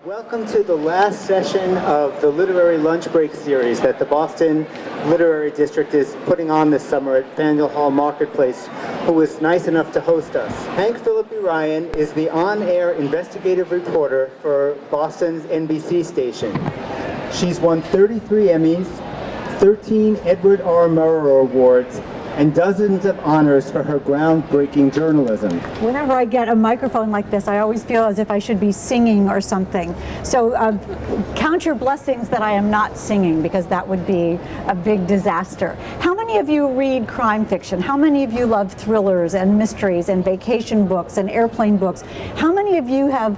Welcome to the last session of the Literary Lunch Break series that the Boston Literary District is putting on this summer at Faneuil Hall Marketplace, who was nice enough to host us. Phillippi Ryan is the on-air investigative reporter for Boston's NBC station. She's won 33 Emmys, 13 Edward R. Murrow Awards, and dozens of honors for her groundbreaking journalism. Whenever I get a microphone like this, I always feel as if I should be singing or something. So count your blessings that I am not singing, because that would be a big disaster. How many of you read crime fiction? How many of you love thrillers and mysteries and vacation books and airplane books? How many of you have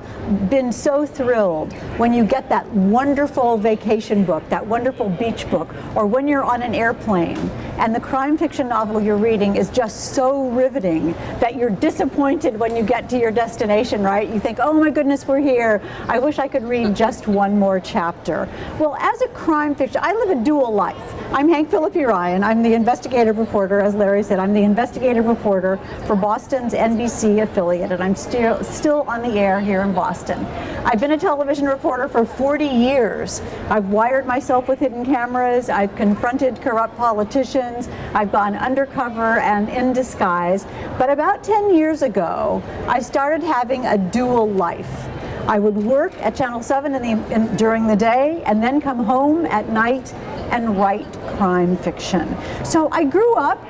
been so thrilled when you get that wonderful vacation book, that wonderful beach book, or when you're on an airplane and the crime fiction novel you're reading is just so riveting that you're disappointed when you get to your destination, right? You think, oh my goodness, we're here. I wish I could read just one more chapter. Well, as a crime fiction, I live a dual life. I'm Phillippi Ryan. I'm the investigative reporter, as Larry said. I'm the investigative reporter for Boston's NBC affiliate, and I'm still on the air here in Boston. I've been a television reporter for 40 years. I've wired myself with hidden cameras. I've confronted corrupt politicians. I've gone undercover and in disguise. But about 10 years ago, I started having a dual life. I would work at Channel 7 during the day and then come home at night and write crime fiction. So I grew up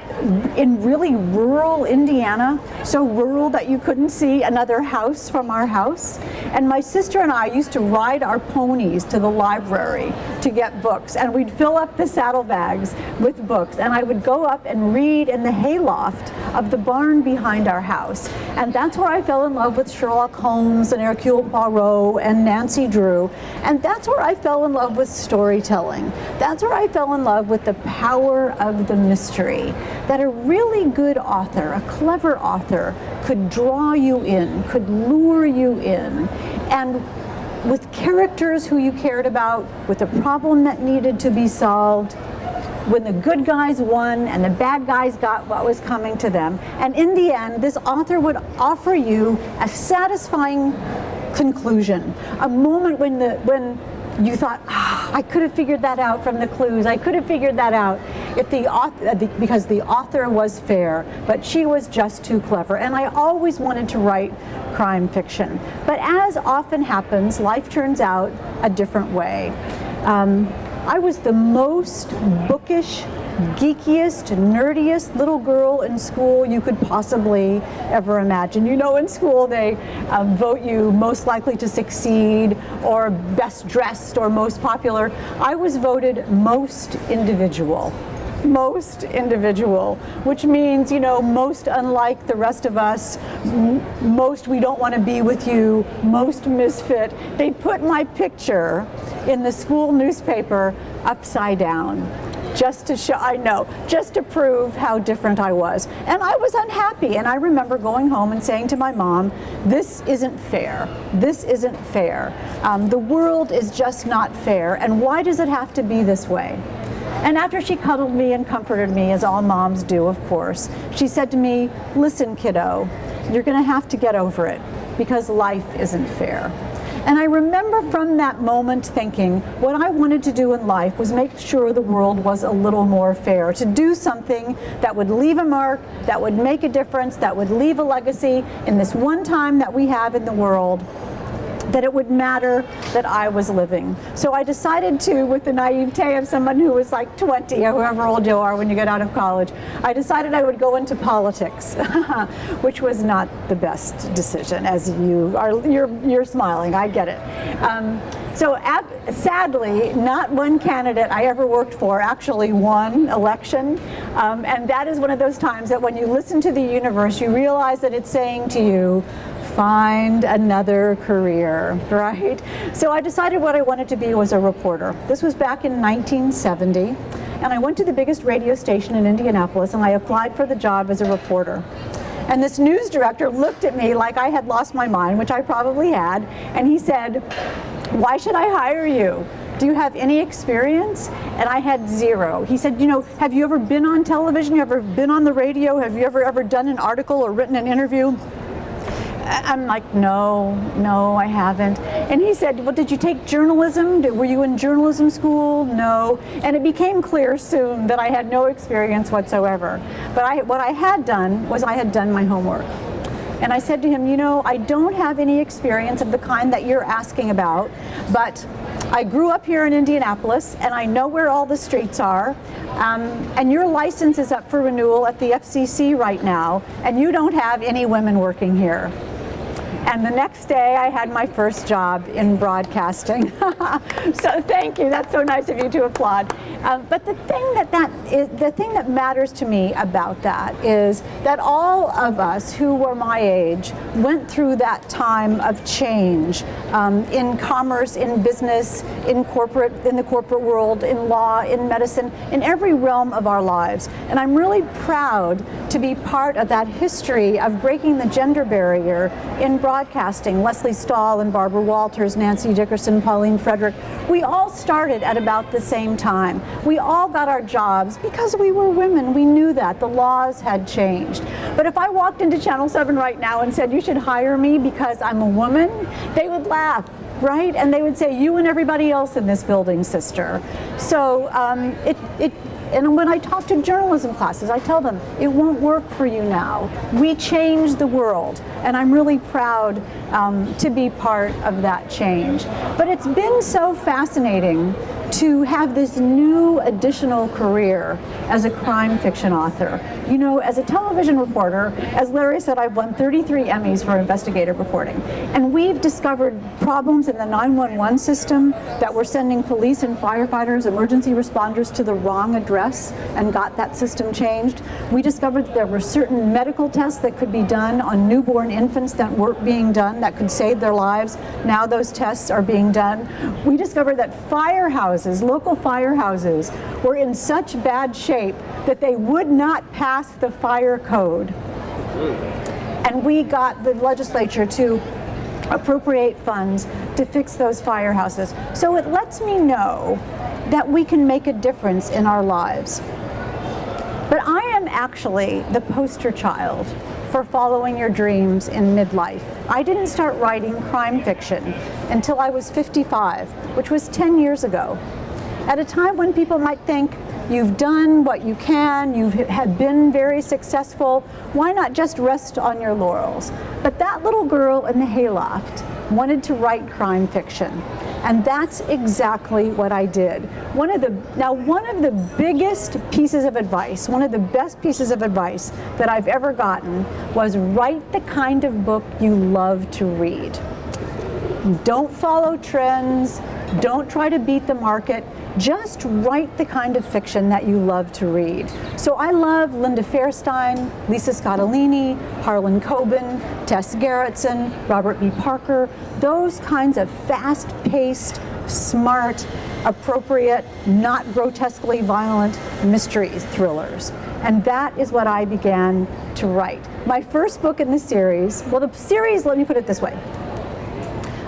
in really rural Indiana, so rural that you couldn't see another house from our house. And my sister and I used to ride our ponies to the library to get books, and we'd fill up the saddlebags with books, and I would go up and read in the hayloft of the barn behind our house. And that's where I fell in love with Sherlock Holmes and Hercule Poirot and Nancy Drew. And that's where I fell in love with storytelling. That's where I fell in love with the power of the mystery. That a really good author, a clever author, could draw you in, could lure you in, and with characters who you cared about, with a problem that needed to be solved, when the good guys won and the bad guys got what was coming to them. And in the end, this author would offer you a satisfying conclusion, a moment when you thought, I could have figured that out from the clues. I could have figured that out if the author, because the author was fair, but she was just too clever. And I always wanted to write crime fiction. But as often happens, life turns out a different way. I was the most bookish, geekiest, nerdiest little girl in school you could possibly ever imagine. You know, in school they vote you most likely to succeed, or best dressed, or most popular. I was voted most individual. Most individual, which means, you know, most unlike the rest of us, most we don't want to be with you, most misfit. They put my picture in the school newspaper upside down. Just to show, I know, just to prove how different I was. And I was unhappy, and I remember going home and saying to my mom, this isn't fair. This isn't fair. The world is just not fair, and why does it have to be this way? And after she cuddled me and comforted me, as all moms do, of course, she said to me, listen, kiddo, you're gonna have to get over it, because life isn't fair. And I remember from that moment thinking, what I wanted to do in life was make sure the world was a little more fair, to do something that would leave a mark, that would make a difference, that would leave a legacy in this one time that we have in the world, that it would matter that I was living. So I decided to, with the naivete of someone who was like 20, or however old you are when you get out of college, I decided I would go into politics, which was not the best decision, as you're smiling, I get it. Sadly, not one candidate I ever worked for actually won election, and that is one of those times that when you listen to the universe, you realize that it's saying to you, find another career, right? So I decided what I wanted to be was a reporter. This was back in 1970, and I went to the biggest radio station in Indianapolis, and I applied for the job as a reporter. And this news director looked at me like I had lost my mind, which I probably had, and he said, why should I hire you? Do you have any experience? And I had zero. He said, you know, have you ever been on television? Have you ever been on the radio? Have you ever done an article or written an interview? I'm like, no, I haven't. And he said, well, did you take journalism? Were you in journalism school? No. And it became clear soon that I had no experience whatsoever. But what I had done was I had done my homework. And I said to him, you know, I don't have any experience of the kind that you're asking about, but I grew up here in Indianapolis, and I know where all the streets are, and your license is up for renewal at the FCC right now, and you don't have any women working here. And the next day, I had my first job in broadcasting. So thank you. That's so nice of you to applaud. But the thing that matters to me about that is that all of us who were my age went through that time of change in commerce, in business, in the corporate world, in law, in medicine, in every realm of our lives. And I'm really proud to be part of that history of breaking the gender barrier in broadcasting. Leslie Stahl and Barbara Walters, Nancy Dickerson, Pauline Frederick, we all started at about the same time. We all got our jobs because we were women. We knew that. The laws had changed. But if I walked into Channel 7 right now and said, you should hire me because I'm a woman, they would laugh, right? And they would say, you and everybody else in this building, sister. So and when I talk to journalism classes, I tell them, it won't work for you now. We changed the world, and I'm really proud to be part of that change. But it's been so fascinating to have this new additional career as a crime fiction author. You know, as a television reporter, as Larry said, I've won 33 Emmys for investigative reporting. And we've discovered problems in the 911 system that were sending police and firefighters, emergency responders to the wrong address, and got that system changed. We discovered that there were certain medical tests that could be done on newborn infants that weren't being done, that could save their lives. Now those tests are being done. We discovered that local firehouses were in such bad shape that they would not pass the fire code. And we got the legislature to appropriate funds to fix those firehouses. So it lets me know that we can make a difference in our lives. But I am actually the poster child for following your dreams in midlife. I didn't start writing crime fiction until I was 55, which was 10 years ago. At a time when people might think, you've done what you can, you have been very successful, why not just rest on your laurels? But that little girl in the hayloft wanted to write crime fiction. And that's exactly what I did. One of the biggest pieces of advice, one of the best pieces of advice that I've ever gotten was write the kind of book you love to read. Don't follow trends, don't try to beat the market, just write the kind of fiction that you love to read. So I love Linda Fairstein, Lisa Scottolini, Harlan Coben, Tess Gerritsen, Robert B. Parker, those kinds of fast-paced, smart, appropriate, not grotesquely violent mystery thrillers. And that is what I began to write. My first book in the series, well, the series, let me put it this way.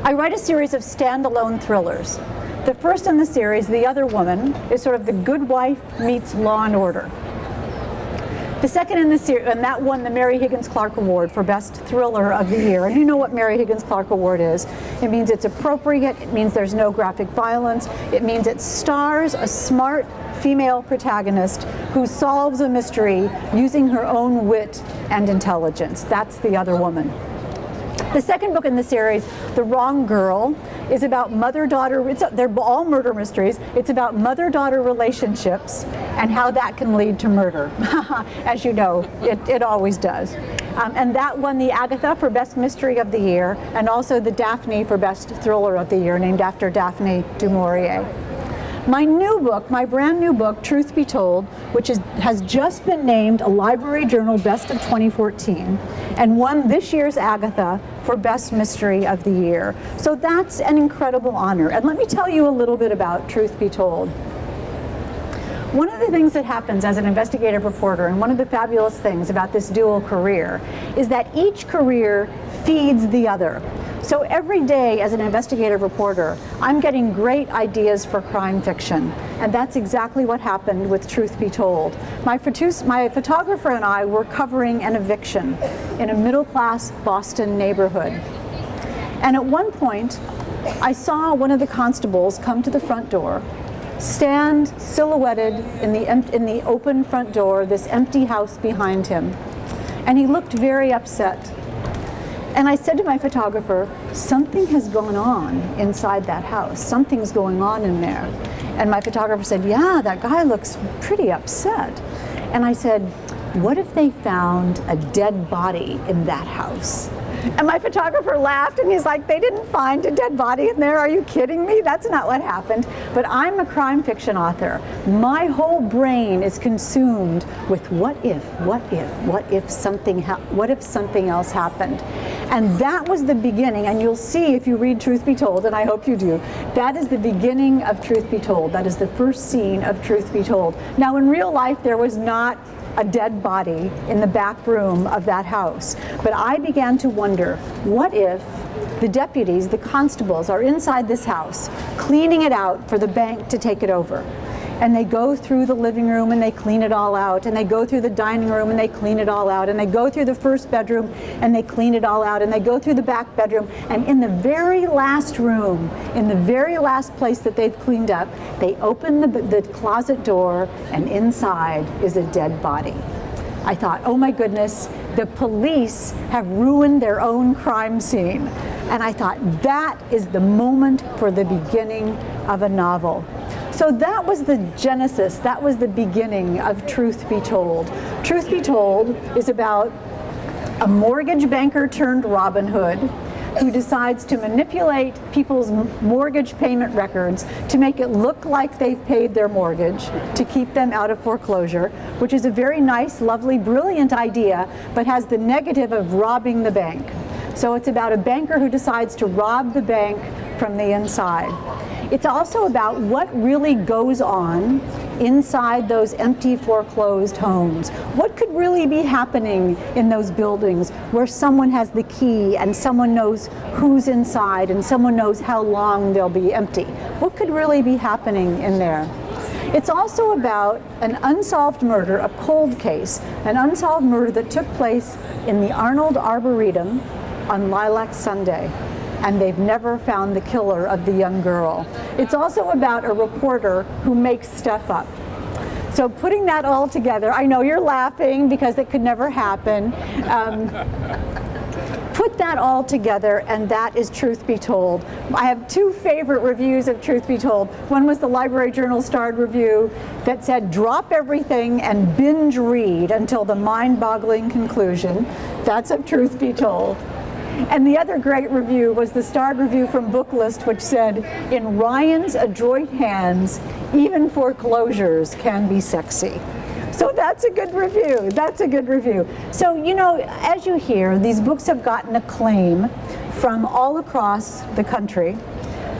I write a series of standalone thrillers. The first in the series, The Other Woman, is sort of The Good Wife meets Law and Order. The second in the series, and that won the Mary Higgins Clark Award for Best Thriller of the Year. And you know what Mary Higgins Clark Award is. It means it's appropriate, it means there's no graphic violence, it means it stars a smart female protagonist who solves a mystery using her own wit and intelligence. That's The Other Woman. The second book in the series, The Wrong Girl, is about mother-daughter, they're all murder mysteries. It's about mother-daughter relationships and how that can lead to murder. As you know, it always does. And that won the Agatha for Best Mystery of the Year, and also the Daphne for Best Thriller of the Year, named after Daphne du Maurier. My new book, my brand new book, Truth Be Told, which has just been named a Library Journal Best of 2014 and won this year's Agatha for Best Mystery of the Year. So that's an incredible honor. And let me tell you a little bit about Truth Be Told. One of the things that happens as an investigative reporter, and one of the fabulous things about this dual career, is that each career feeds the other. So every day as an investigative reporter, I'm getting great ideas for crime fiction. And that's exactly what happened with Truth Be Told. My photographer and I were covering an eviction in a middle-class Boston neighborhood. And at one point, I saw one of the constables come to the front door, stand silhouetted in the open front door, this empty house behind him. And he looked very upset. And I said to my photographer, something has gone on inside that house. Something's going on in there. And my photographer said, yeah, that guy looks pretty upset. And I said, what if they found a dead body in that house? And my photographer laughed and he's like, they didn't find a dead body in there. Are you kidding me? That's not what happened. But I'm a crime fiction author. My whole brain is consumed with what if something else happened? And that was the beginning, and you'll see if you read Truth Be Told, and I hope you do, that is the beginning of Truth Be Told. That is the first scene of Truth Be Told. Now in real life there was not a dead body in the back room of that house. But I began to wonder, what if the deputies, the constables, are inside this house cleaning it out for the bank to take it over? And they go through the living room and they clean it all out, and they go through the dining room and they clean it all out, and they go through the first bedroom and they clean it all out, and they go through the back bedroom, and in the very last room, in the very last place that they've cleaned up, they open the closet door, and inside is a dead body. I thought, oh my goodness, the police have ruined their own crime scene. And I thought, that is the moment for the beginning of a novel. So that was the genesis, that was the beginning of Truth Be Told. Truth Be Told is about a mortgage banker turned Robin Hood who decides to manipulate people's mortgage payment records to make it look like they've paid their mortgage to keep them out of foreclosure, which is a very nice, lovely, brilliant idea, but has the negative of robbing the bank. So it's about a banker who decides to rob the bank from the inside. It's also about what really goes on inside those empty foreclosed homes. What could really be happening in those buildings where someone has the key and someone knows who's inside and someone knows how long they'll be empty? What could really be happening in there? It's also about an unsolved murder, a cold case, an unsolved murder that took place in the Arnold Arboretum on Lilac Sunday, and they've never found the killer of the young girl. It's also about a reporter who makes stuff up. So putting that all together, I know you're laughing because it could never happen. Put that all together, and that is Truth Be Told. I have two favorite reviews of Truth Be Told. One was the Library Journal starred review that said, drop everything and binge read until the mind-boggling conclusion. That's of Truth Be Told. And the other great review was the starred review from Booklist, which said, in Ryan's adroit hands, even foreclosures can be sexy. So that's a good review. That's a good review. So, you know, as you hear, these books have gotten acclaim from all across the country.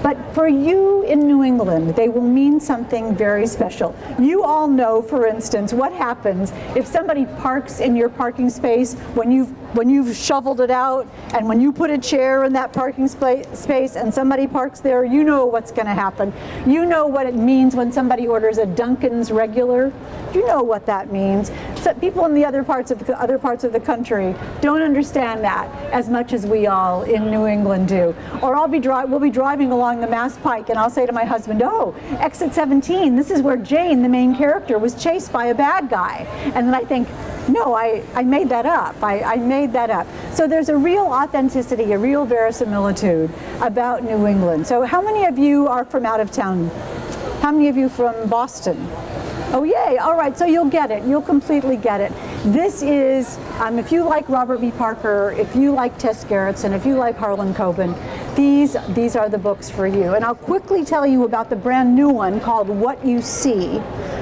But for you in New England, they will mean something very special. You all know, for instance, what happens if somebody parks in your parking space when you've shoveled it out, and when you put a chair in that parking space and somebody parks there, you know what's going to happen. You know what it means when somebody orders a Dunkin's regular. You know what that means. So people in the other parts of the country don't understand that as much as we all in New England do. Or we'll be driving along the Mass Pike, and I'll say to my husband, oh, exit 17, this is where Jane, the main character, was chased by a bad guy. And then I think, no, I made that up. I made that up. So there's a real authenticity, a real verisimilitude about New England. So how many of you are from out of town? How many of you from Boston? Oh, yay. All right, so you'll get it. You'll completely get it. This is, if you like Robert B. Parker, if you like Tess Gerritsen, if you like Harlan Coben, these are the books for you. And I'll quickly tell you about the brand new one called What You See,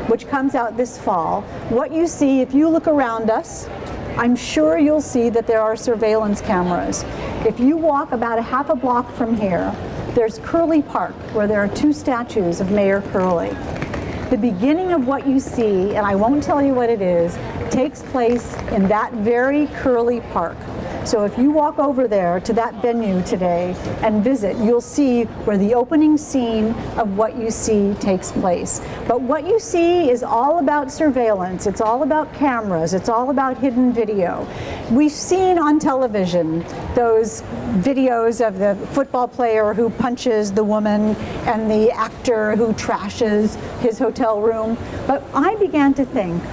which comes out this fall. What You See, if you look around us, I'm sure you'll see that there are surveillance cameras. If you walk about a half a block from here, there's Curly Park, where there are two statues of Mayor Curly. The beginning of What You See, and I won't tell you what it is, takes place in that very Curly Park. So if you walk over there to that venue today and visit, you'll see where the opening scene of What You See takes place. But What You See is all about surveillance, it's all about cameras, it's all about hidden video. We've seen on television those videos of the football player who punches the woman and the actor who trashes his hotel room. But I began to think,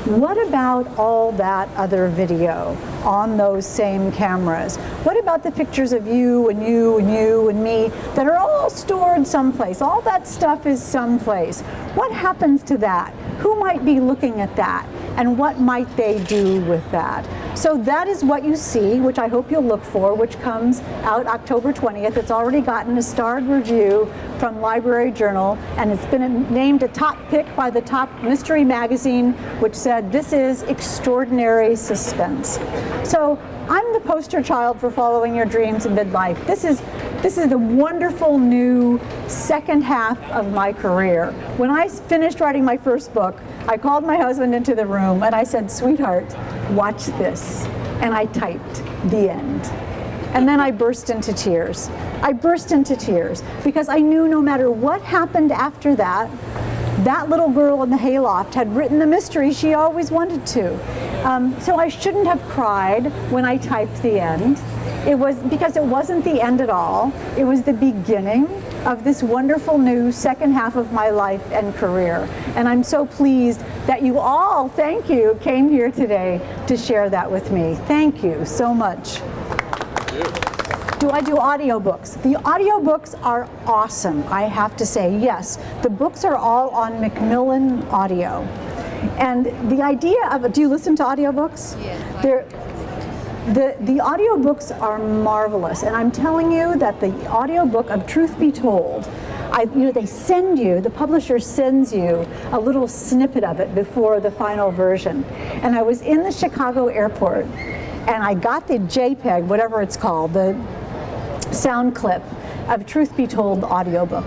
what about all that other video on those same cameras? What about the pictures of you and you and you and me that are all stored someplace? All that stuff is someplace. What happens to that? Who might be looking at that? And what might they do with that? So that is What You See, which I hope you'll look for, which comes out October 20th. It's already gotten a starred review from Library Journal, and it's been named a top pick by the Top Mystery Magazine, which said this is extraordinary suspense. So I'm the poster child for following your dreams in midlife. This is the wonderful new second half of my career. When I finished writing my first book, I called my husband into the room and I said, "Sweetheart, watch this." And I typed the end. And then I burst into tears. I burst into tears because I knew no matter what happened after that, that little girl in the hayloft had written the mystery she always wanted to. So I shouldn't have cried when I typed the end. It was because it wasn't the end at all. It was the beginning of this wonderful new second half of my life and career. And I'm so pleased that you all, thank you, came here today to share that with me. Thank you so much. Do I do audiobooks? The audiobooks are awesome, I have to say. Yes, the books are all on Macmillan Audio. And the idea of, do you listen to audiobooks? Yes. The audiobooks are marvelous, and I'm telling you that the audiobook of Truth Be Told, they send you, the publisher sends you a little snippet of it before the final version. And I was in the Chicago airport, and I got the JPEG, whatever it's called, the sound clip of Truth Be Told audiobook.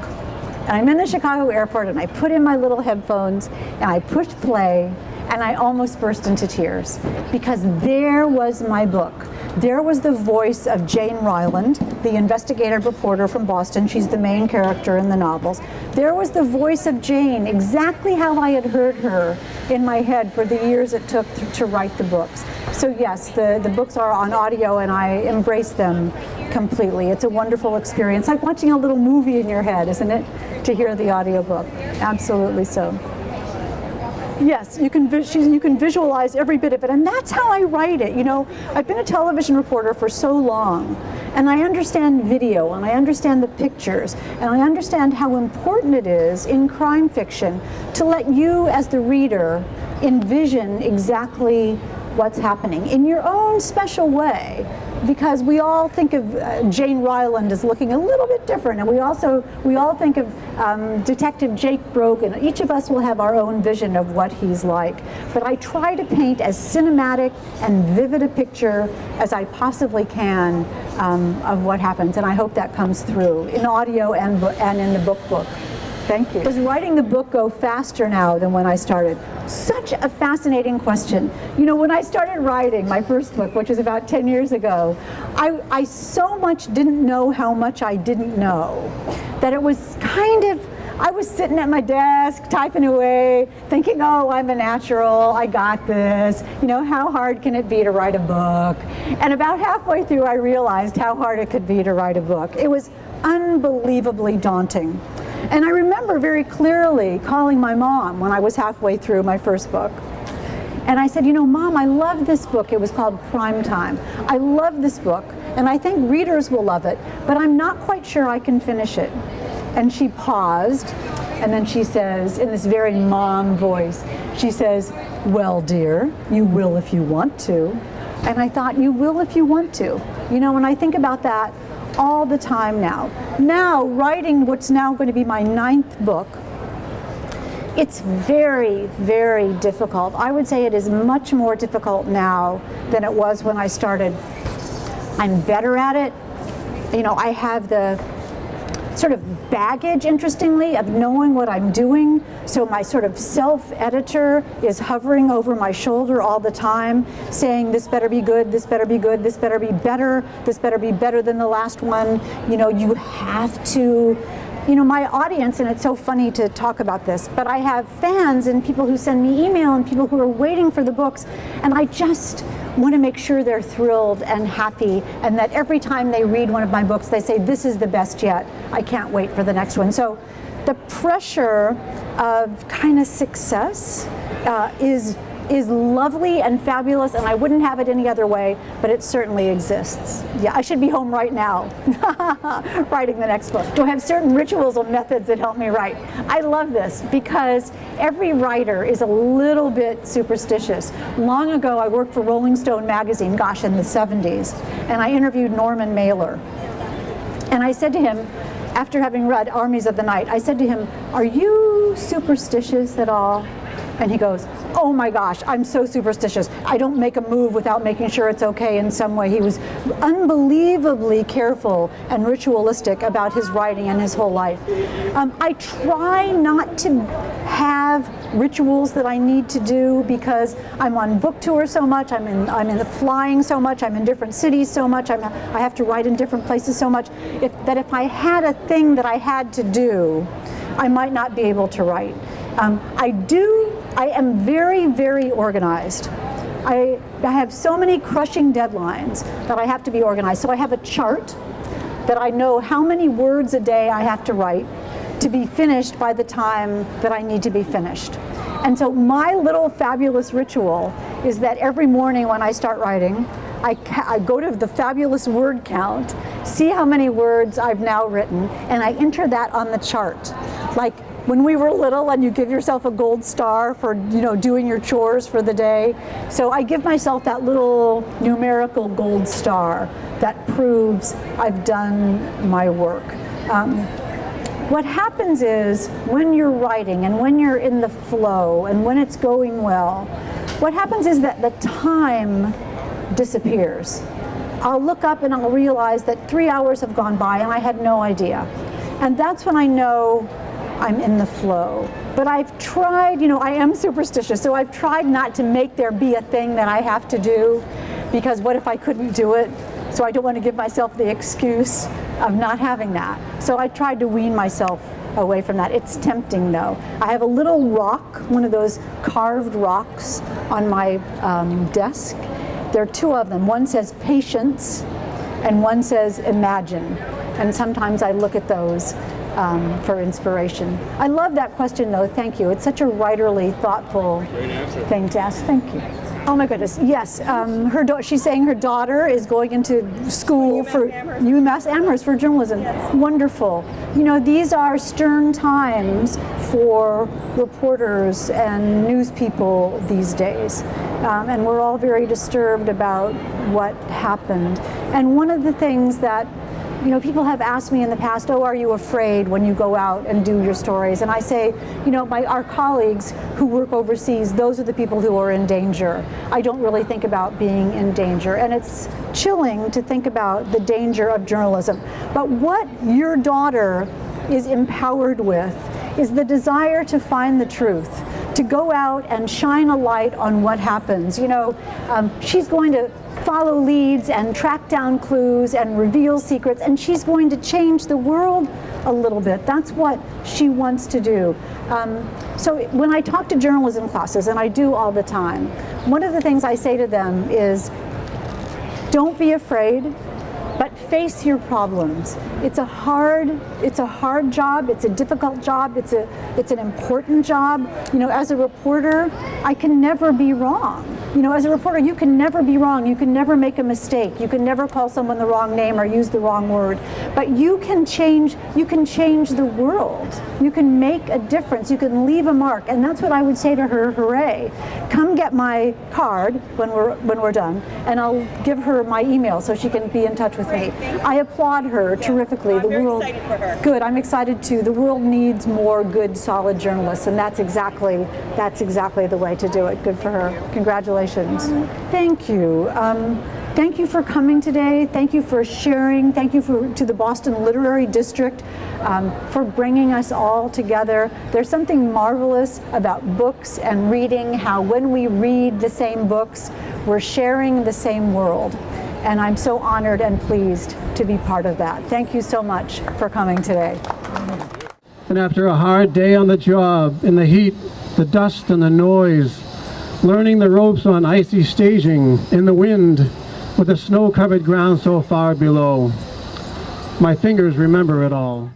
And I'm in the Chicago airport, and I put in my little headphones, and I pushed play, and I almost burst into tears because there was my book. There was the voice of Jane Ryland, the investigative reporter from Boston. She's the main character in the novels. There was the voice of Jane, exactly how I had heard her in my head for the years it took to write the books. So yes, the books are on audio, and I embrace them completely. It's a wonderful experience, like watching a little movie in your head, isn't it, to hear the audiobook? Absolutely so. Yes, you can visualize every bit of it, and that's how I write it. You know, I've been a television reporter for so long, and I understand video, and I understand the pictures, and I understand how important it is in crime fiction to let you, as the reader, envision exactly what's happening in your own special way. Because we all think of Jane Ryland as looking a little bit different, and we all think of Detective Jake Brogan. Each of us will have our own vision of what he's like. But I try to paint as cinematic and vivid a picture as I possibly can of what happens, and I hope that comes through in audio and in the book. Thank you. Does writing the book go faster now than when I started? Such a fascinating question. You know, when I started writing my first book, which was about 10 years ago, I so much didn't know how much I didn't know that it was I was sitting at my desk, typing away, thinking, oh, I'm a natural, I got this. You know, how hard can it be to write a book? And about halfway through, I realized how hard it could be to write a book. It was unbelievably daunting. And I remember very clearly calling my mom when I was halfway through my first book. And I said, you know, Mom, I love this book. It was called Prime Time. I love this book, and I think readers will love it, but I'm not quite sure I can finish it. And she paused, and then she says, in this very mom voice, she says, well, dear, you will if you want to. And I thought, you will if you want to. You know, when I think about that all the time now. Now, writing what's now going to be my 9th book, it's very, very difficult. I would say it is much more difficult now than it was when I started. I'm better at it. You know, I have the sort of baggage, interestingly, of knowing what I'm doing. So my sort of self-editor is hovering over my shoulder all the time, saying, this better be good, this better be good, this better be better, this better be better than the last one. You know, you have to, you know, my audience, and it's so funny to talk about this, but I have fans and people who send me email and people who are waiting for the books, and I just want to make sure they're thrilled and happy, and that every time they read one of my books, they say, this is the best yet. I can't wait for the next one. So the pressure of kind of success is lovely and fabulous, and I wouldn't have it any other way, but it certainly exists. Yeah, I should be home right now writing the next book. Do I have certain rituals or methods that help me write? I love this because every writer is a little bit superstitious. Long ago, I worked for Rolling Stone magazine, gosh, in the 70s, and I interviewed Norman Mailer. And I said to him, after having read Armies of the Night, I said to him, are you superstitious at all? And he goes, oh my gosh, I'm so superstitious. I don't make a move without making sure it's okay in some way. He was unbelievably careful and ritualistic about his writing and his whole life. I try not to have rituals that I need to do because I'm on book tour so much, I'm in the flying so much, I'm in different cities so much, I have to write in different places so much, that if I had a thing that I had to do, I might not be able to write. I am very, very organized. I have so many crushing deadlines that I have to be organized. So I have a chart that I know how many words a day I have to write to be finished by the time that I need to be finished. And so my little fabulous ritual is that every morning when I start writing, I go to the fabulous word count, see how many words I've now written, and I enter that on the chart. Like when we were little and you give yourself a gold star for, you know, doing your chores for the day. So I give myself that little numerical gold star that proves I've done my work. What happens is when you're writing and when you're in the flow and when it's going well, what happens is that the time disappears. I'll look up and I'll realize that 3 hours have gone by and I had no idea. And that's when I know I'm in the flow. But I've tried, you know, I am superstitious, so I've tried not to make there be a thing that I have to do, because what if I couldn't do it? So I don't want to give myself the excuse of not having that. So I tried to wean myself away from that. It's tempting though. I have a little rock, one of those carved rocks on my desk. There are two of them. One says patience and one says imagine. And sometimes I look at those for inspiration. I love that question though, thank you. It's such a writerly, thoughtful thing to ask. Thank you. Oh my goodness, yes. She's saying her daughter is going into school for UMass Amherst for journalism. Yes. Wonderful. You know, these are stern times for reporters and news people these days. And we're all very disturbed about what happened. And one of the things that, you know, people have asked me in the past, oh, are you afraid when you go out and do your stories? And I say, you know, our colleagues who work overseas, those are the people who are in danger. I don't really think about being in danger. And it's chilling to think about the danger of journalism. But what your daughter is empowered with is the desire to find the truth, to go out and shine a light on what happens. You know, she's going to follow leads and track down clues and reveal secrets, and she's going to change the world a little bit. That's what she wants to do. So when I talk to journalism classes, and I do all the time, one of the things I say to them is, don't be afraid, but face your problems. It's a hard job, it's a difficult job, it's an important job. You know, as a reporter, I can never be wrong. You know, as a reporter, you can never be wrong. You can never make a mistake. You can never call someone the wrong name or use the wrong word. But you can change the world. You can make a difference. You can leave a mark. And that's what I would say to her, hooray. Come get my card when we're done, and I'll give her my email so she can be in touch with me. I applaud her terrifically. I'm very excited for her. Good, I'm excited too. The world needs more good, solid journalists, and that's exactly the way to do it. Good for her. Congratulations. Thank you. Thank you for coming today. Thank you for sharing. Thank you to the Boston Literary District for bringing us all together. There's something marvelous about books and reading, how when we read the same books, we're sharing the same world. And I'm so honored and pleased to be part of that. Thank you so much for coming today. And after a hard day on the job, in the heat, the dust and the noise, learning the ropes on icy staging, in the wind, with the snow-covered ground so far below, my fingers remember it all.